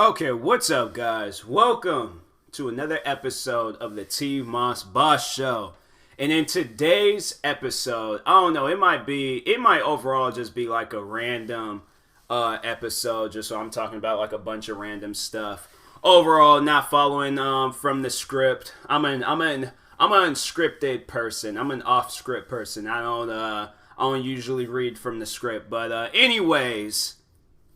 Okay, what's up, guys? Welcome to another episode of the TMossBoss show. And in today's episode, I don't know, it might overall just be like a random episode, just so I'm talking about like a bunch of random stuff. Overall, not following from the script. I'm an unscripted person. I'm an off-script person. I don't usually read from the script, but anyways.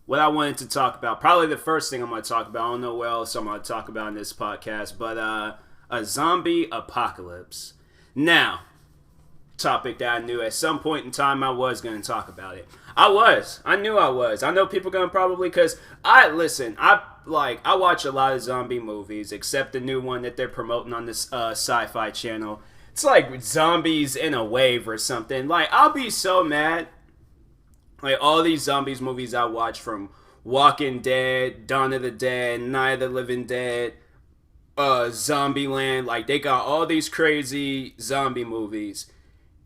What I wanted to talk about, probably the first thing I'm going to talk about, I don't know what else I'm going to talk about in this podcast, but a zombie apocalypse. Now, topic that I knew at some point in time I was going to talk about it. I knew I was. I know people going to probably, because I watch a lot of zombie movies, except the new one that they're promoting on this sci-fi channel. It's like zombies in a wave or something. Like, I'll be so mad. Like, all these zombies movies I watch, from Walking Dead, Dawn of the Dead, Night of the Living Dead, Zombieland, like, they got all these crazy zombie movies.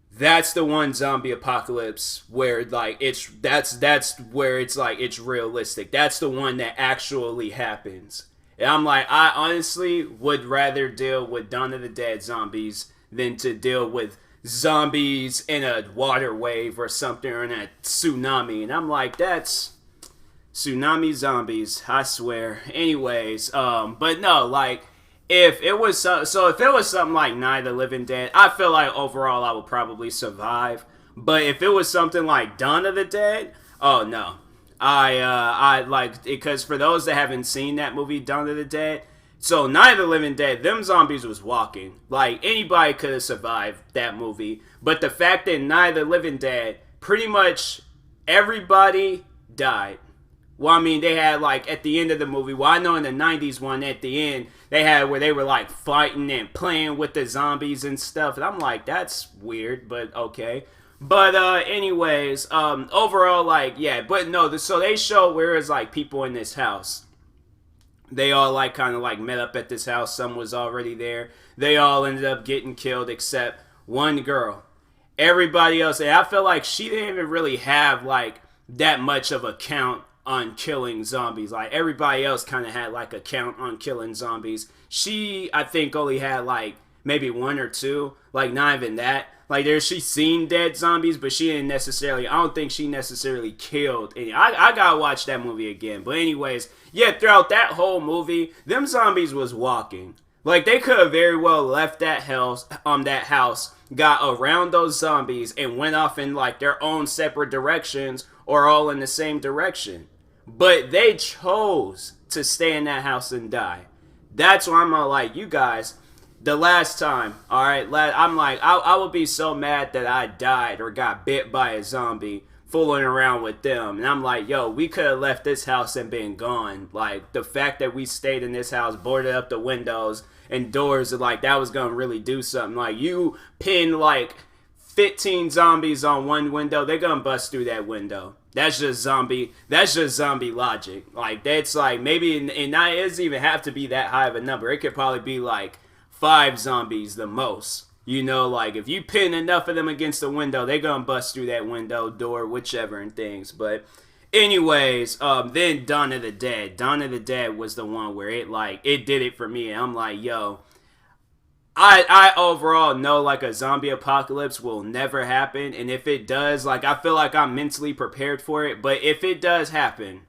That's the one zombie apocalypse where, like, that's where it's, like, it's realistic. That's the one that actually happens. And I'm like, I honestly would rather deal with Dawn of the Dead zombies than to deal with zombies in a water wave or something, or in a tsunami. And I'm like, that's tsunami zombies, I swear. Anyways, but no, like, if it was if it was something like Night of the Living Dead, I feel like overall I would probably survive. But if it was something like Dawn of the Dead, oh no. I like, because for those that haven't seen that movie, Dawn of the Dead, so Night of the Living Dead, them zombies was walking. Like, anybody could have survived that movie. But the fact that Night of the Living Dead, pretty much everybody died. Well, I mean, they had, like, at the end of the movie, well, I know in the 90s one, at the end, they had where they were, like, fighting and playing with the zombies and stuff. And I'm like, that's weird, but okay. But anyways, overall, like, yeah. But no, so they show where it's, like, people in this house. They all, like, kind of, like, met up at this house. Some was already there. They all ended up getting killed except one girl. Everybody else, and I feel like she didn't even really have, like, that much of a count on killing zombies. Like, everybody else kind of had, like, a count on killing zombies. She, I think, only had, like, maybe one or two. Like, not even that. Like, she's seen dead zombies, but she didn't necessarily, I don't think she necessarily killed any. I gotta watch that movie again. But anyways, yeah, throughout that whole movie, them zombies was walking. Like, they could have very well left that house, got around those zombies, and went off in, like, their own separate directions, or all in the same direction. But they chose to stay in that house and die. That's why I'm like, you guys, the last time, alright, I'm like, I would be so mad that I died or got bit by a zombie fooling around with them. And I'm like, yo, we could have left this house and been gone. Like, the fact that we stayed in this house, boarded up the windows and doors, like, that was gonna really do something. Like, you pin, like, 15 zombies on one window, they're gonna bust through that window. That's just zombie logic. Like, that's like, maybe, and it doesn't even have to be that high of a number. It could probably be like 5 zombies the most. You know, like, if you pin enough of them against the window, they're gonna bust through that window, door, whichever, and things. But anyways, then Dawn of the Dead. Dawn of the Dead was the one where it did it for me. And I'm like, yo, I overall know, like, a zombie apocalypse will never happen. And if it does, like, I feel like I'm mentally prepared for it. But if it does happen,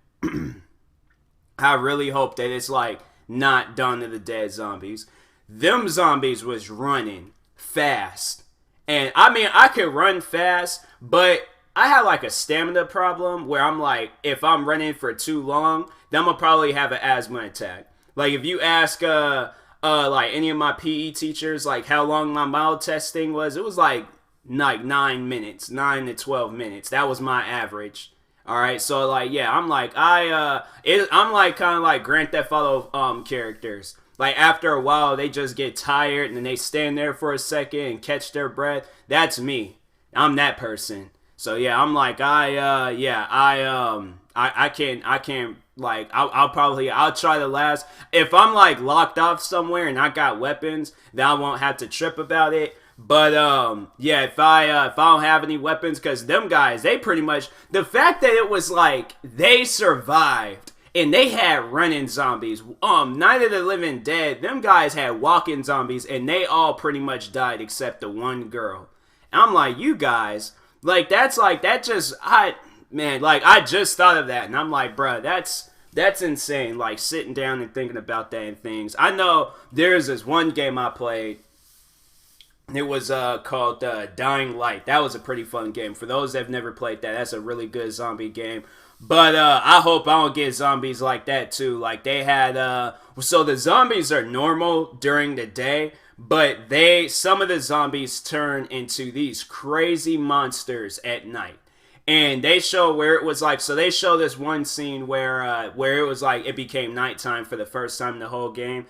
I really hope that it's, like, not Dawn of the Dead zombies. Them zombies was running fast. And, I mean, I could run fast, but I have, like, a stamina problem where I'm like, if I'm running for too long, then I'm gonna probably have an asthma attack. Like, if you ask, like, any of my PE teachers, like, how long my mile testing was, it was, like 9 minutes, 9 to 12 minutes. That was my average. Alright, so, like, yeah, I'm like, I'm like, kind of like Grand Theft Auto, characters. Like, after a while, they just get tired, and then they stand there for a second and catch their breath. That's me. I'm that person. So, yeah, I'm like, I can't, like, I'll try to last. If I'm, like, locked off somewhere and I got weapons, then I won't have to trip about it. But, yeah, if I don't have any weapons, because them guys, they pretty much, the fact that it was, like, they survived, and they had running zombies. Night of the Living Dead, them guys had walking zombies, and they all pretty much died except the one girl. And I'm like, you guys, like that's like that just I just thought of that, and I'm like, bruh, that's insane. Like sitting down and thinking about that and things. I know there's this one game I played. It was called Dying Light. That was a pretty fun game. For those that have never played that, that's a really good zombie game. But I hope I don't get zombies like that too. Like they had, so the zombies are normal during the day, but some of the zombies turn into these crazy monsters at night. And they show where it was like, so they show this one scene where it was like it became nighttime for the first time in the whole game.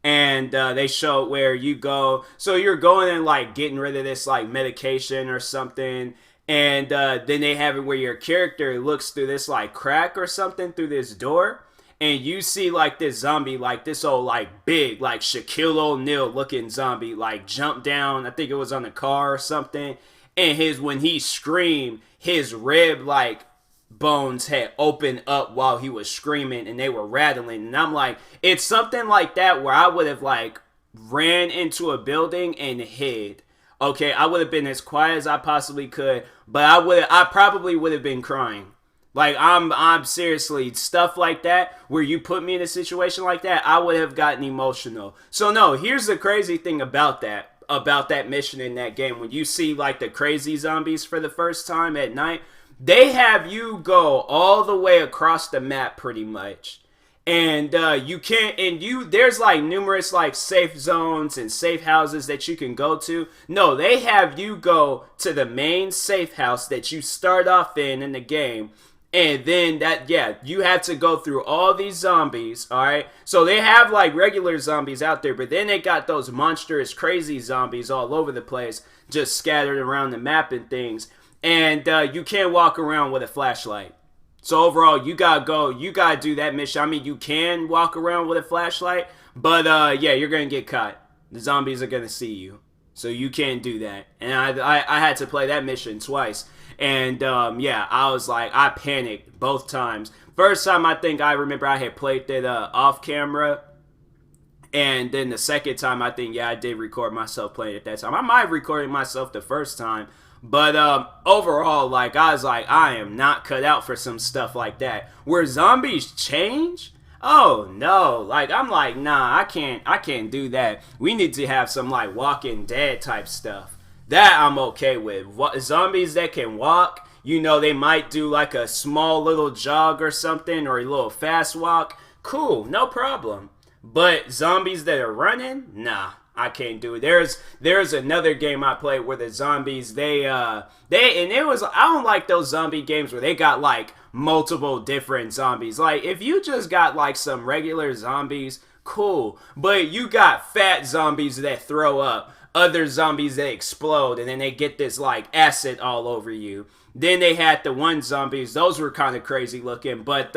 And they show where you go, so you're going and like getting rid of this like medication or something, and then they have it where your character looks through this like crack or something through this door, and you see like this zombie, like this old like big like Shaquille O'Neal looking zombie like jump down, I think it was on a car or something, and when he screamed, his rib like bones had opened up while he was screaming and they were rattling, and I'm like, it's something like that where I would have like ran into a building and hid. Okay, I would have been as quiet as I possibly could, but I probably would have been crying. Like I'm seriously, stuff like that where you put me in a situation like that, I would have gotten emotional. So no, here's the crazy thing about that mission in that game. When you see like the crazy zombies for the first time at night, they have you go all the way across the map pretty much. And you can't, and there's like numerous like safe zones and safe houses that you can go to. No, they have you go to the main safe house that you start off in the game. And then you have to go through all these zombies, alright? So they have like regular zombies out there, but then they got those monstrous crazy zombies all over the place, just scattered around the map and things. And you can't walk around with a flashlight. So overall, you gotta do that mission. I mean, you can walk around with a flashlight, but you're gonna get caught. The zombies are gonna see you, so you can't do that. And I had to play that mission twice, and I was like, I panicked both times. First time, I think I remember I had played it off camera, and then the second time, I think I did record myself playing it that time. I might have recorded myself the first time. But overall, like, I was like, I am not cut out for some stuff like that. Where zombies change? Oh no. Like, I'm like, nah, I can't do that. We need to have some like Walking Dead type stuff. That I'm okay with. Zombies that can walk, they might do like a small little jog or something, or a little fast walk. Cool, no problem. But zombies that are running? Nah. I can't do it. There's another game I played where the zombies I don't like those zombie games where they got like multiple different zombies. Like if you just got like some regular zombies, cool. But you got fat zombies that throw up, other zombies that explode, and then they get this like acid all over you. Then they had the one zombies, those were kind of crazy looking, but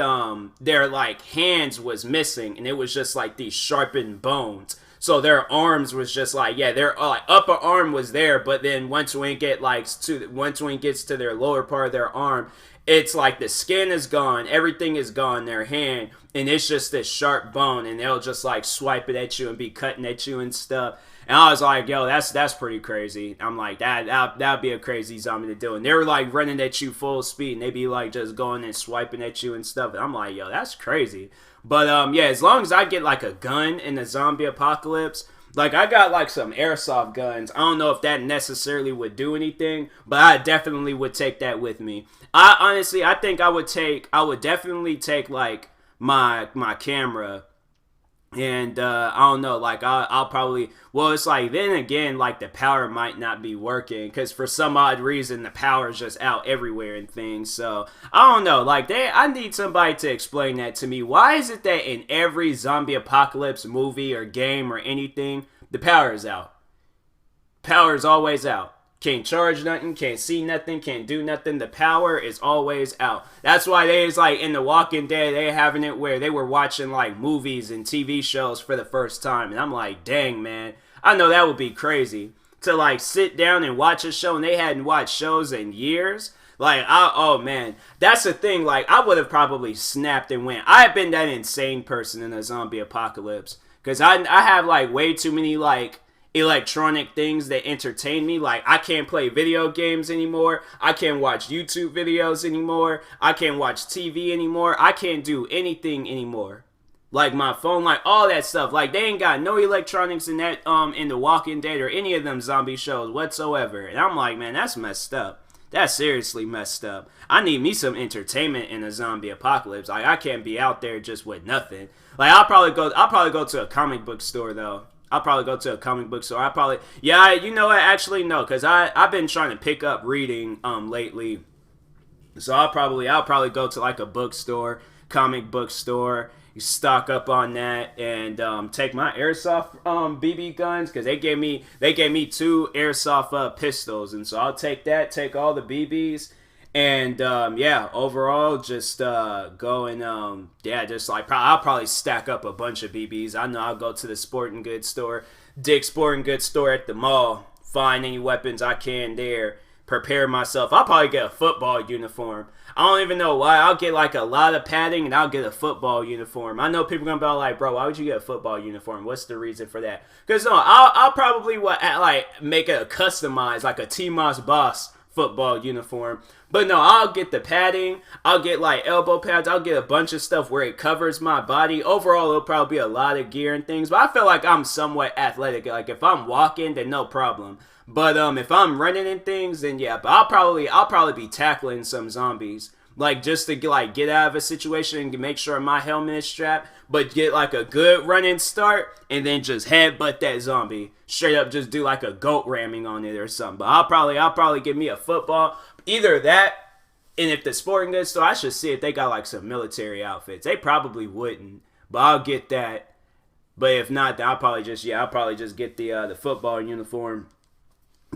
their like hands was missing, and it was just like these sharpened bones. So their arms was just like, their like upper arm was there, but then once we gets to their lower part of their arm, it's like the skin is gone, everything is gone, their hand, and it's just this sharp bone, and they'll just like swipe it at you and be cutting at you and stuff. And I was like, yo, that's pretty crazy. I'm like, that'd be a crazy zombie to do. And they were like running at you full speed, and they'd be like just going and swiping at you and stuff. And I'm like, yo, that's crazy. But as long as I get like a gun in the zombie apocalypse, like I got like some airsoft guns. I don't know if that necessarily would do anything, but I definitely would take that with me. I think I would definitely take like my camera. And I don't know, like I'll probably, well, it's like then again, like the power might not be working because for some odd reason the power is just out everywhere and things. So I don't know, like I need somebody to explain that to me. Why is it that in every zombie apocalypse movie or game or anything, the power is out? Power is always out. Can't charge nothing, can't see nothing, can't do nothing. The power is always out. That's why they is like in The Walking Dead, they having it where they were watching like movies and TV shows for the first time. And I'm like, dang, man, I know that would be crazy to like sit down and watch a show, and they hadn't watched shows in years. Like, oh man, that's the thing. Like, I would have probably snapped and went. I have been that insane person in a zombie apocalypse because I have like way too many like electronic things that entertain me. Like, I can't play video games anymore. I can't watch YouTube videos anymore. I can't watch TV anymore. I can't do anything anymore. Like my phone, like all that stuff. Like, they ain't got no electronics in that in The Walking Dead or any of them zombie shows whatsoever. And I'm like, man, that's messed up. That's seriously messed up. I need me some entertainment in a zombie apocalypse. Like, I can't be out there just with nothing. Like, I'll probably go to a comic book store though. I'll probably go to a comic book store. You know what? Actually, no, because I've been trying to pick up reading lately. So I'll probably go to like a bookstore, comic book store, stock up on that, and take my airsoft BB guns because they gave me 2 airsoft pistols, and so I'll take that, take all the BBs, and overall just go and just like I'll probably stack up a bunch of BBs. I know I'll go to the sporting goods store, Dick's Sporting Goods store at the mall, find any weapons I can there, prepare myself. I'll probably get a football uniform. I don't even know why. I'll get like a lot of padding and I'll get a football uniform. I know people are gonna be like, bro, why would you get a football uniform? What's the reason for that? Because no, I'll probably make it a customized, like a TMossBoss football uniform. But no, I'll get the padding. I'll get like elbow pads. I'll get a bunch of stuff where it covers my body. Overall, it'll probably be a lot of gear and things. But I feel like I'm somewhat athletic. Like if I'm walking, then no problem. But if I'm running and things, then yeah. But I'll probably be tackling some zombies, like just to get out of a situation and make sure my helmet is strapped. But get like a good running start and then just headbutt that zombie straight up. Just do like a goat ramming on it or something. But I'll probably give me a football, either that. And if the sporting goods store, I should see if they got like some military outfits. They probably wouldn't, but I'll get that. But if not, then I'll probably just get the football uniform.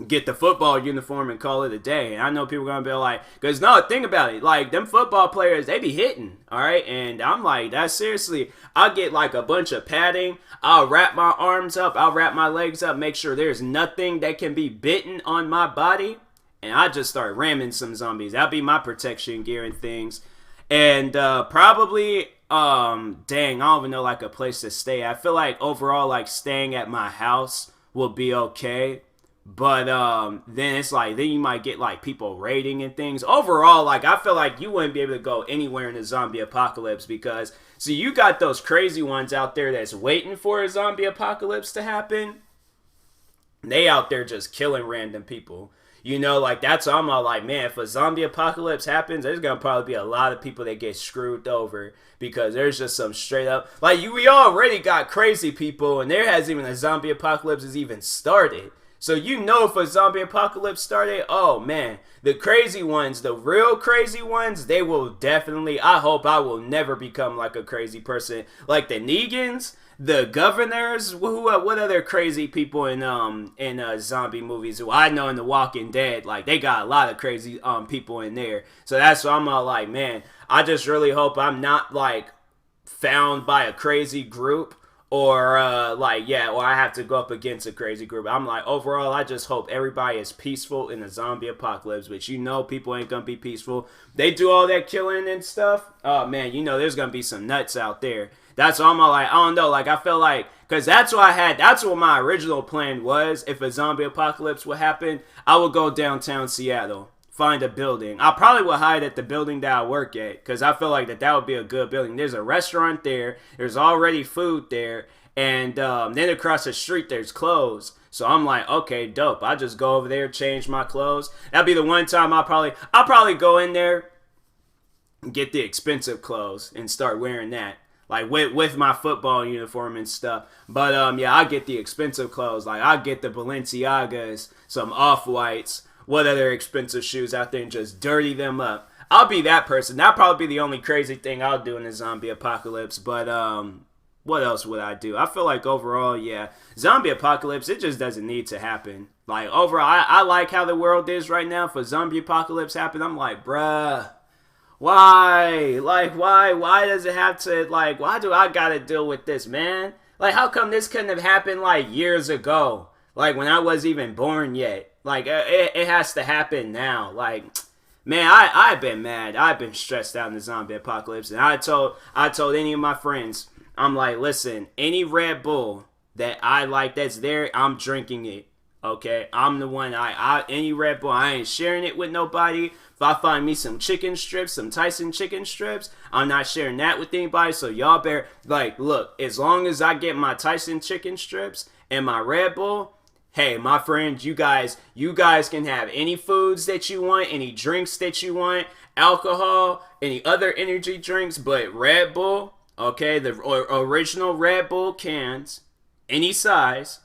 Get the football uniform and call it a day. And I know people are gonna be like, because no, think about it, like them football players, they be hitting, all right? And I'm like, that's seriously, I'll get like a bunch of padding, I'll wrap my arms up, I'll wrap my legs up, make sure there's nothing that can be bitten on my body, and I just start ramming some zombies. That'll be my protection gear and things. And probably I don't even know like a place to stay. I feel like overall like staying at my house will be okay. But then it's like, then you might get like people raiding and things. Overall, like I feel like you wouldn't be able to go anywhere in a zombie apocalypse because, see, you got those crazy ones out there that's waiting for a zombie apocalypse to happen. They out there just killing random people. You know, like that's all I'm all like, man, if a zombie apocalypse happens, there's going to probably be a lot of people that get screwed over because there's just some straight up, like we already got crazy people and there hasn't even a zombie apocalypse has even started. So you know if a zombie apocalypse started, oh man, the crazy ones, the real crazy ones, they will definitely, I hope I will never become like a crazy person. Like the Negans, the governors, what other crazy people in zombie movies who I know in The Walking Dead, like they got a lot of crazy people in there. So that's why I'm all like, man, I just really hope I'm not like found by a crazy group. Or or I have to go up against a crazy group. I'm like, overall, I just hope everybody is peaceful in a zombie apocalypse, which you know people ain't gonna be peaceful. They do all that killing and stuff. Oh man, you know there's gonna be some nuts out there. That's why I'm all like, I don't know, like I feel like, cause that's what my original plan was. If a zombie apocalypse would happen, I would go downtown Seattle. Find a building. I probably would hide at the building that I work at because I feel like that would be a good building. There's a restaurant there. There's already food there. And then across the street, there's clothes. So I'm like, okay, dope. I just go over there, change my clothes. That'd be the one time I'll probably go in there and get the expensive clothes and start wearing that. Like with my football uniform and stuff. But I'll get the expensive clothes. Like I'll get the Balenciagas, some Off-Whites, what other expensive shoes out there and just dirty them up. I'll be that person. That'll probably be the only crazy thing I'll do in a zombie apocalypse. But what else would I do? I feel like overall, yeah, zombie apocalypse, it just doesn't need to happen. Like overall, I like how the world is right now. For zombie apocalypse happen, I'm like, bruh, why? Like, why does it have to, like, why do I gotta deal with this, man? Like, how come this couldn't have happened like years ago? Like when I wasn't even born yet. Like, it has to happen now. Like, Man, I've been mad. I've been stressed out in the zombie apocalypse, and I told any of my friends, I'm like, listen, any Red Bull that I like that's there, I'm drinking it. Okay, I'm the one. I any Red Bull, I ain't sharing it with nobody. If I find me some chicken strips, some Tyson chicken strips, I'm not sharing that with anybody. So y'all better like look. As long as I get my Tyson chicken strips and my Red Bull, hey, my friends, you guys can have any foods that you want, any drinks that you want, alcohol, any other energy drinks, but Red Bull, okay, the original Red Bull cans, any size,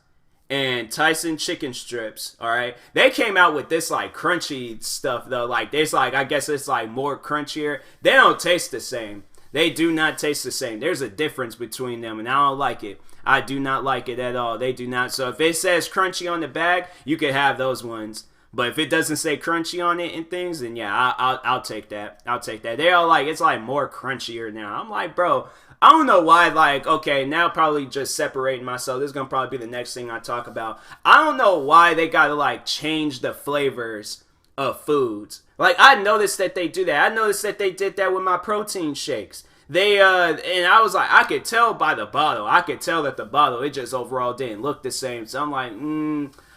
and Tyson chicken strips. All right, they came out with this like crunchy stuff though. Like this, like I guess it's like more crunchier. They don't taste the same. They do not taste the same. There's a difference between them, and I don't like it. I do not like it at all. They do not. So if it says crunchy on the bag, you can have those ones. But if it doesn't say crunchy on it and things, then yeah, I'll take that. I'll take that. They all like it's like more crunchier now. I'm like, bro, I don't know why. Like, okay, now probably just separating myself. This is gonna probably be the next thing I talk about. I don't know why they gotta like change the flavors of foods. Like I noticed that they do that. I noticed that they did that with my protein shakes. They and I was like, I could tell by the bottle. I could tell that the bottle, it just overall didn't look the same. So I'm like,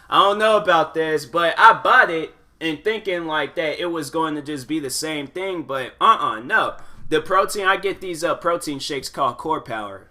I don't know about this, but I bought it and thinking like that it was going to just be the same thing, but no. The protein, I get these protein shakes called Core Power.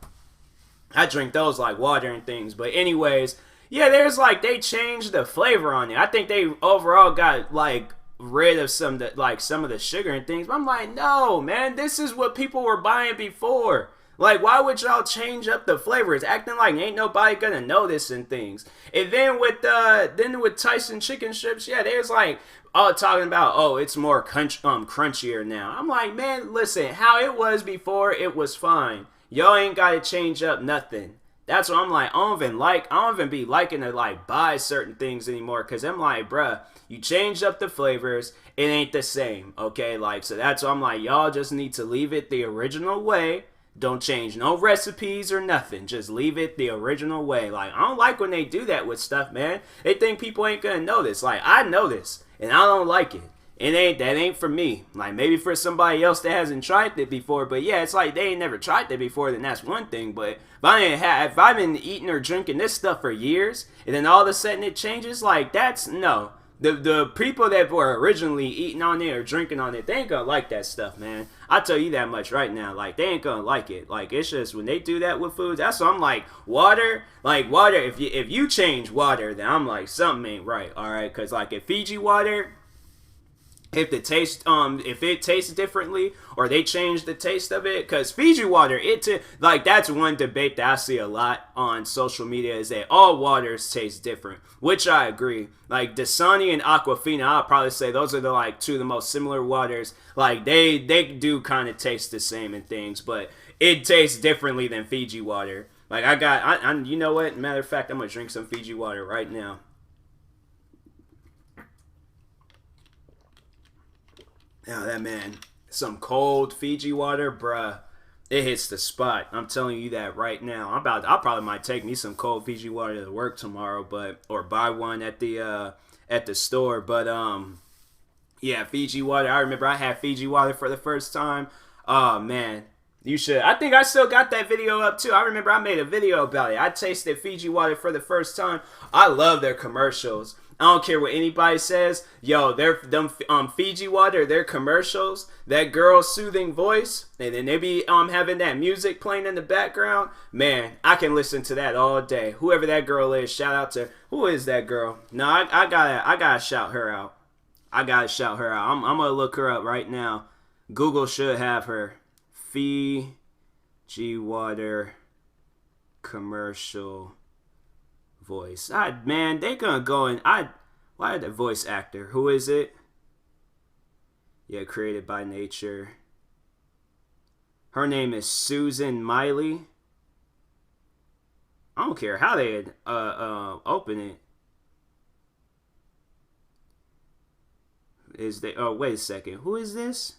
I drink those like water and things, but anyways, yeah, there's like they changed the flavor on it. I think they overall got like rid of some of the sugar and things. But I'm like, no, man, this is what people were buying before. Like, why would y'all change up the flavors? Acting like ain't nobody gonna notice and things. And then with Tyson chicken strips, yeah, there's like all talking about, oh, it's more crunchier now. I'm like, man, listen, how it was before, it was fine. Y'all ain't gotta change up nothing. That's what I'm like. I don't even be liking to like buy certain things anymore, because I'm like, bruh, you changed up the flavors, it ain't the same, okay? Like, so that's what I'm like, y'all just need to leave it the original way. Don't change no recipes or nothing. Just leave it the original way. Like, I don't like when they do that with stuff, man. They think people ain't gonna know this. Like, I know this, and I don't like it. That ain't for me. Like, maybe for somebody else that hasn't tried it before. But yeah, it's like they ain't never tried it before, then that's one thing. But if I've been eating or drinking this stuff for years, and then all of a sudden it changes, like, that's no. The people that were originally eating on it or drinking on it, they ain't gonna like that stuff, man. I tell you that much right now. Like, they ain't gonna like it. Like, it's just when they do that with foods, that's what I'm like, water. If you change water, then I'm like, something ain't right, alright? Because like if Fiji water, if it tastes differently or they change the taste of it, because Fiji water, that's one debate that I see a lot on social media, is that all waters taste different, which I agree. Like Dasani and Aquafina, I'll probably say those are the like two of the most similar waters. Like they do kind of taste the same and things, but it tastes differently than Fiji water. Like you know what? Matter of fact, I'm gonna drink some Fiji water right now. Now that, man, some cold Fiji water, bruh, it hits the spot. I'm telling you that right now. I probably might take me some cold Fiji water to work tomorrow, or buy one at the store. But yeah, Fiji water. I remember I had Fiji water for the first time. Oh man, you should. I think I still got that video up too. I remember I made a video about it. I tasted Fiji water for the first time. I love their commercials. I don't care what anybody says. Yo, them Fiji water, their commercials, that girl's soothing voice, and then they be having that music playing in the background. Man, I can listen to that all day. Whoever that girl is, shout out to who is that girl? No, I gotta shout her out. I'm gonna look her up right now. Google should have her. Fiji water commercial voice. Man, they gonna go and why the voice actor? Who is it? Yeah, created by nature. Her name is Susan Miley. I don't care how they open it. Oh, wait a second. Who is this?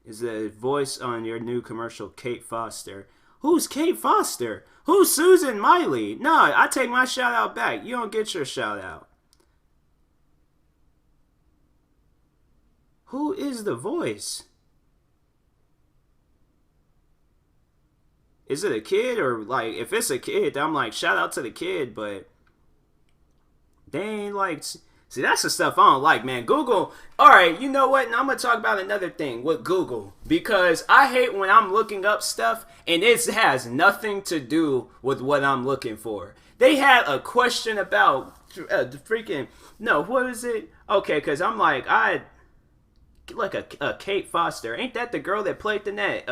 Is the voice on your new commercial Kate Foster? Who's Kate Foster? Who's Susan Miley? No, I take my shout out back. You don't get your shout out. Who is the voice? Is it a kid or like if it's a kid, I'm like shout out to the kid, but they ain't like see that's the stuff I don't like, man. Google, all right, you know what? And I'm gonna talk about another thing with Google because I hate when I'm looking up stuff and it has nothing to do with what I'm looking for. They had a question about freaking no, what is it? Okay, because I'm like I like a Kate Foster. Ain't that the girl that played in that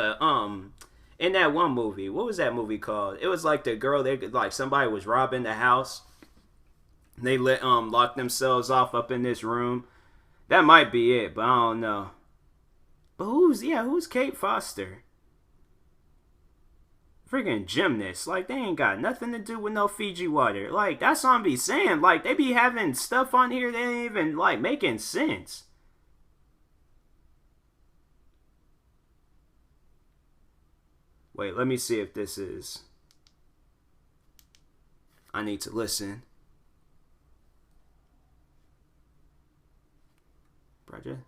one movie? What was that movie called? It was like the girl that like somebody was robbing the house. They locked themselves off up in this room. That might be it, but I don't know. But who's Kate Foster? Freaking gymnast. Like, they ain't got nothing to do with no Fiji water. Like, that's what I'm be saying. Like, they be having stuff on here that ain't even, like, making sense. Wait, let me see if this is... I need to listen. Project.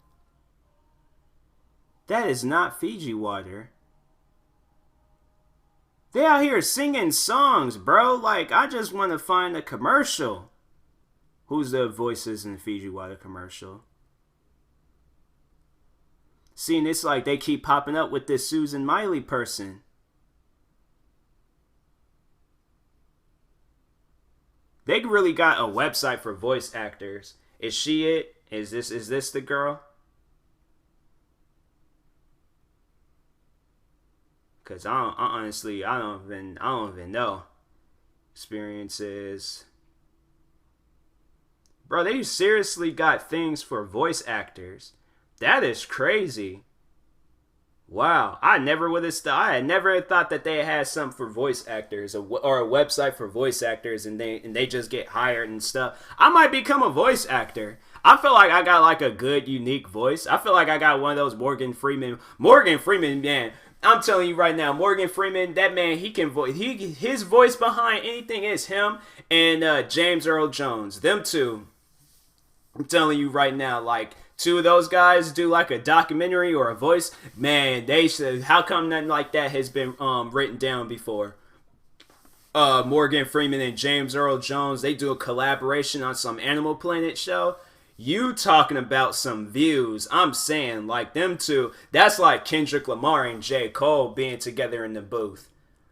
That is not Fiji water. They out here singing songs, bro. Like, I just want to find a commercial. Who's the voices in the Fiji water commercial? Seeing it's like they keep popping up with this Susan Miley person. They really got a website for voice actors. Is she it? Is this the girl? Cause honestly I don't even know. Experiences. Bro, they seriously got things for voice actors. That is crazy. Wow, I had never thought that they had something for voice actors or a website for voice actors, and they just get hired and stuff. I might become a voice actor. I feel like I got like a good, unique voice. I feel like I got one of those Morgan Freeman, man. I'm telling you right now, Morgan Freeman, that man, he can voice. His voice behind anything is him and James Earl Jones. Them two. I'm telling you right now, like. Two of those guys do like a documentary or a voice, man, they should. How come nothing like that has been written down before? Morgan Freeman and James Earl Jones, they do a collaboration on some Animal Planet show. You talking about some views. I'm saying, like, them two, that's like Kendrick Lamar and J. Cole being together in the booth.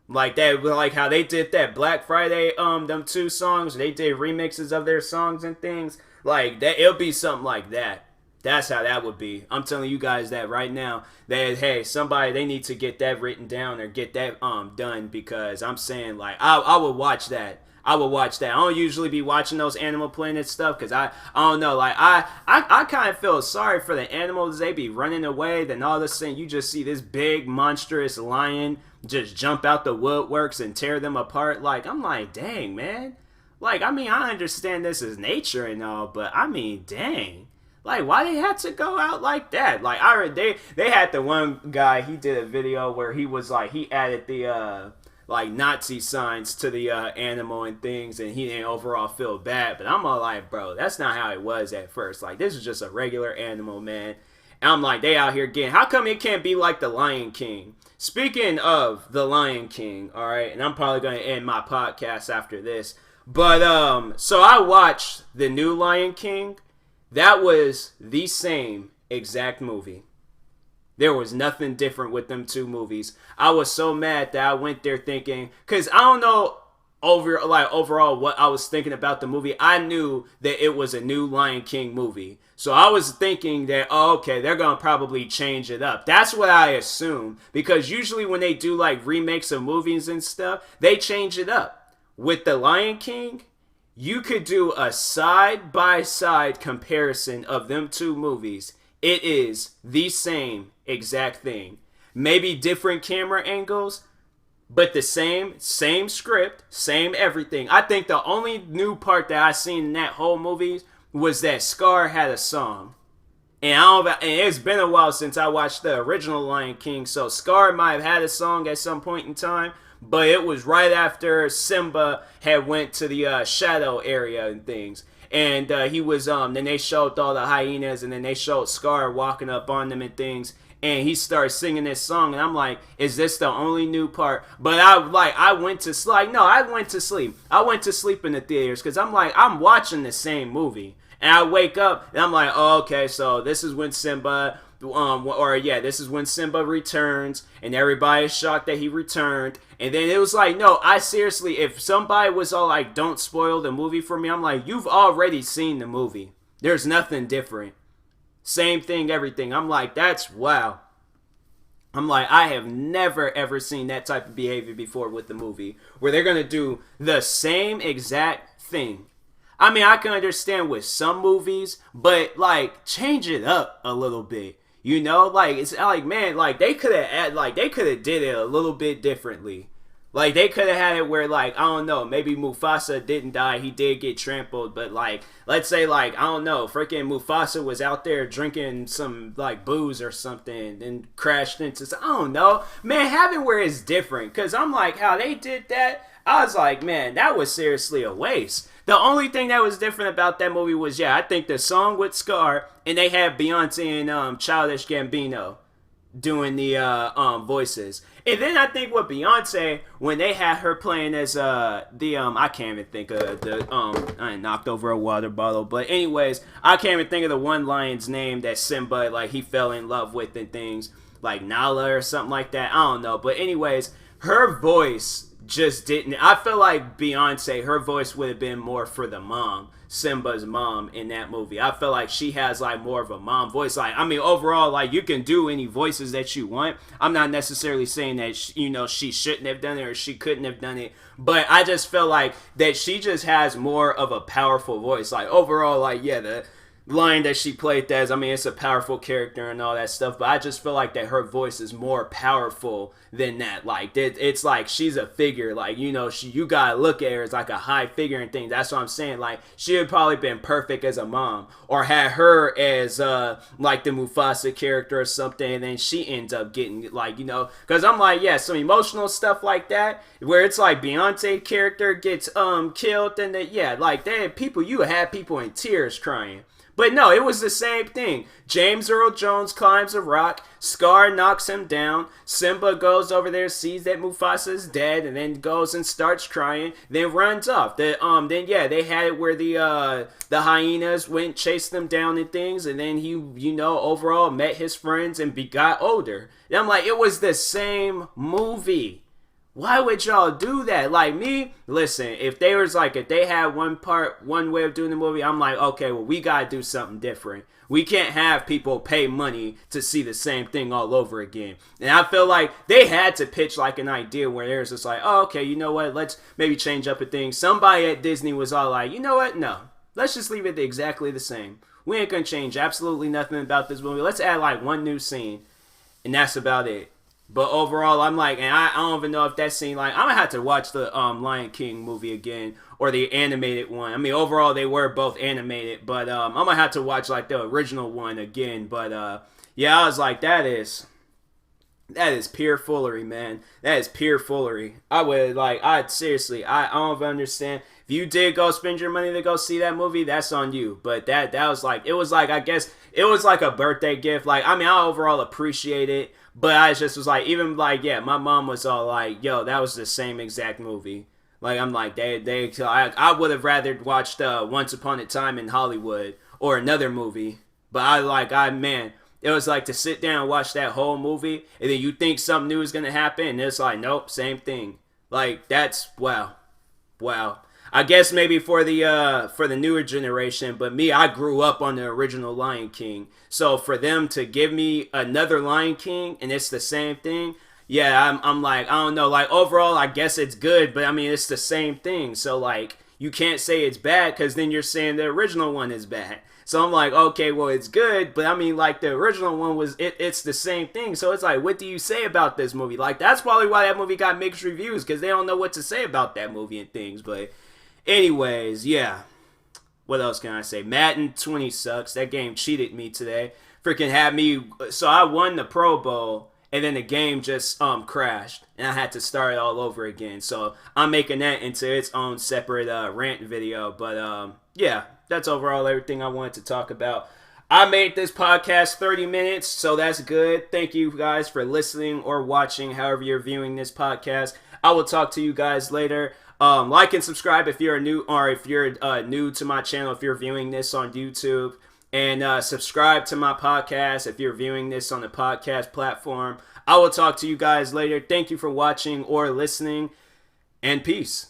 Like that, like how they did that Black Friday, them two songs, they did remixes of their songs and things. Like that, it'll be something like that. That's how that would be. I'm telling you guys that right now. That hey, somebody they need to get that written down or get that done because I'm saying like I would watch that. I would watch that. I don't usually be watching those Animal Planet stuff because I don't know. Like I kind of feel sorry for the animals. They be running away. Then all of a sudden you just see this big monstrous lion just jump out the woodworks and tear them apart. Like I'm like, dang man. Like I mean I understand this is nature and all, but I mean dang. Like, why they had to go out like that? Like, I heard they had the one guy, he did a video where he was like, he added the, like, Nazi signs to the animal and things, and he didn't overall feel bad. But I'm all like, bro, that's not how it was at first. Like, this is just a regular animal, man. And I'm like, they out here getting, how come it can't be like the Lion King? Speaking of the Lion King, all right, and I'm probably going to end my podcast after this. But, so I watched the new Lion King. That was the same exact movie. There was nothing different with them two movies. I was so mad that I went there thinking, because I don't know overall what I was thinking about the movie. I knew that it was a new Lion King movie. So I was thinking that, oh, okay, they're going to probably change it up. That's what I assume. Because usually when they do like remakes of movies and stuff, they change it up. With the Lion King, you could do a side-by-side comparison of them two movies. It is the same exact thing. Maybe different camera angles, but the same script, same everything. I think the only new part that I seen in that whole movie was that Scar had a song. And it's been a while since I watched the original Lion King, so Scar might have had a song at some point in time. But it was right after Simba had went to the shadow area and things. and he was then they showed all the hyenas, and then they showed Scar walking up on them and things, and he started singing this song, and I'm like, is this the only new part? But I went to sleep. No, I went to sleep. I went to sleep in the theaters because I'm like, I'm watching the same movie, and I wake up and I'm like, oh, okay, so this is when Simba. This is when Simba returns, and everybody's shocked that he returned. And then it was like, no, I seriously, if somebody was all like, don't spoil the movie for me, I'm like, you've already seen the movie. There's nothing different. Same thing, everything. I'm like, that's wow. I'm like, I have never ever seen that type of behavior before with the movie, where they're gonna do the same exact thing. I mean, I can understand with some movies, but like, change it up a little bit. You know, like, it's like, man, like they could have did it a little bit differently. Like, they could have had it where, like, I don't know, maybe Mufasa didn't die, he did get trampled, but like, let's say, like, I don't know, freaking Mufasa was out there drinking some like booze or something and crashed into, I don't know, man, have it where it's different. Cause I'm like, how they did that, I was like, man, that was seriously a waste. The only thing that was different about that movie was, I think the song with Scar, and they had Beyonce and Childish Gambino doing the voices. And then I think with Beyonce, when they had her playing as I can't even think of I knocked over a water bottle, but anyways, I can't even think of the one lion's name that Simba, like, he fell in love with and things, like Nala or something like that, I don't know, but anyways, her voice just didn't. I feel like Beyonce, her voice would have been more for the mom, Simba's mom in that movie. I feel like she has like more of a mom voice. Like, I mean, overall, like, you can do any voices that you want. I'm not necessarily saying that she shouldn't have done it or she couldn't have done it, but I just feel like that she just has more of a powerful voice. Like, overall, like, the line that she played as, I mean, it's a powerful character and all that stuff, but I just feel like that her voice is more powerful than that. Like, it's like she's a figure, like, you gotta look at her as like a high figure and things. That's what I'm saying. Like, she would probably been perfect as a mom, or had her as like the Mufasa character or something, and then she ends up getting, like, because I'm like, some emotional stuff like that, where it's like Beyonce character gets killed, and that, like, you had people in tears crying. But no, it was the same thing. James Earl Jones climbs a rock, Scar knocks him down, Simba goes over there, sees that Mufasa's dead, and then goes and starts crying, then runs off. They had it where the hyenas went, chased them down and things, and then he, overall met his friends and got older. And I'm like, it was the same movie. Why would y'all do that? Like, me, listen, if they had one way of doing the movie, I'm like, okay, well, we gotta do something different. We can't have people pay money to see the same thing all over again. And I feel like they had to pitch like an idea where there's just like, oh, okay, you know what? Let's maybe change up a thing. Somebody at Disney was all like, you know what? No, let's just leave it exactly the same. We ain't gonna change absolutely nothing about this movie. Let's add like one new scene, and that's about it. But overall, I'm like, and I don't even know if that scene, like, I'm gonna have to watch the Lion King movie again, or the animated one. I mean, overall, they were both animated, but I'm gonna have to watch like the original one again. But I was like, that is pure foolery, man. That is pure foolery. I don't understand. If you did go spend your money to go see that movie, that's on you. But that was like, it was like, I guess it was like a birthday gift. Like, I mean, I overall appreciate it. But I just was like, even like, my mom was all like, yo, that was the same exact movie. Like, I'm like, I would have rather watched Once Upon a Time in Hollywood or another movie. But it was like to sit down and watch that whole movie, and then you think something new is going to happen, and it's like, nope, same thing. Like, that's, wow. I guess maybe for the newer generation, but me, I grew up on the original Lion King. So for them to give me another Lion King and it's the same thing, I'm like, I don't know, like, overall, I guess it's good, but I mean, it's the same thing. So like, you can't say it's bad because then you're saying the original one is bad. So I'm like, okay, well, it's good, but I mean, like, the original one was, it's the same thing. So it's like, what do you say about this movie? Like, that's probably why that movie got mixed reviews, because they don't know what to say about that movie and things. But anyways, what else can I say? Madden 20 sucks. That game cheated me today. Freaking had me, so I won the Pro Bowl, and then the game just crashed, and I had to start it all over again. So I'm making that into its own separate rant video. But yeah, that's overall everything I wanted to talk about. I made this podcast 30 minutes, so that's good. Thank you guys for listening or watching, however you're viewing this podcast. I will talk to you guys later. Like and subscribe if you're new new to my channel, if you're viewing this on YouTube. And subscribe to my podcast if you're viewing this on the podcast platform. I will talk to you guys later. Thank you for watching or listening, and peace.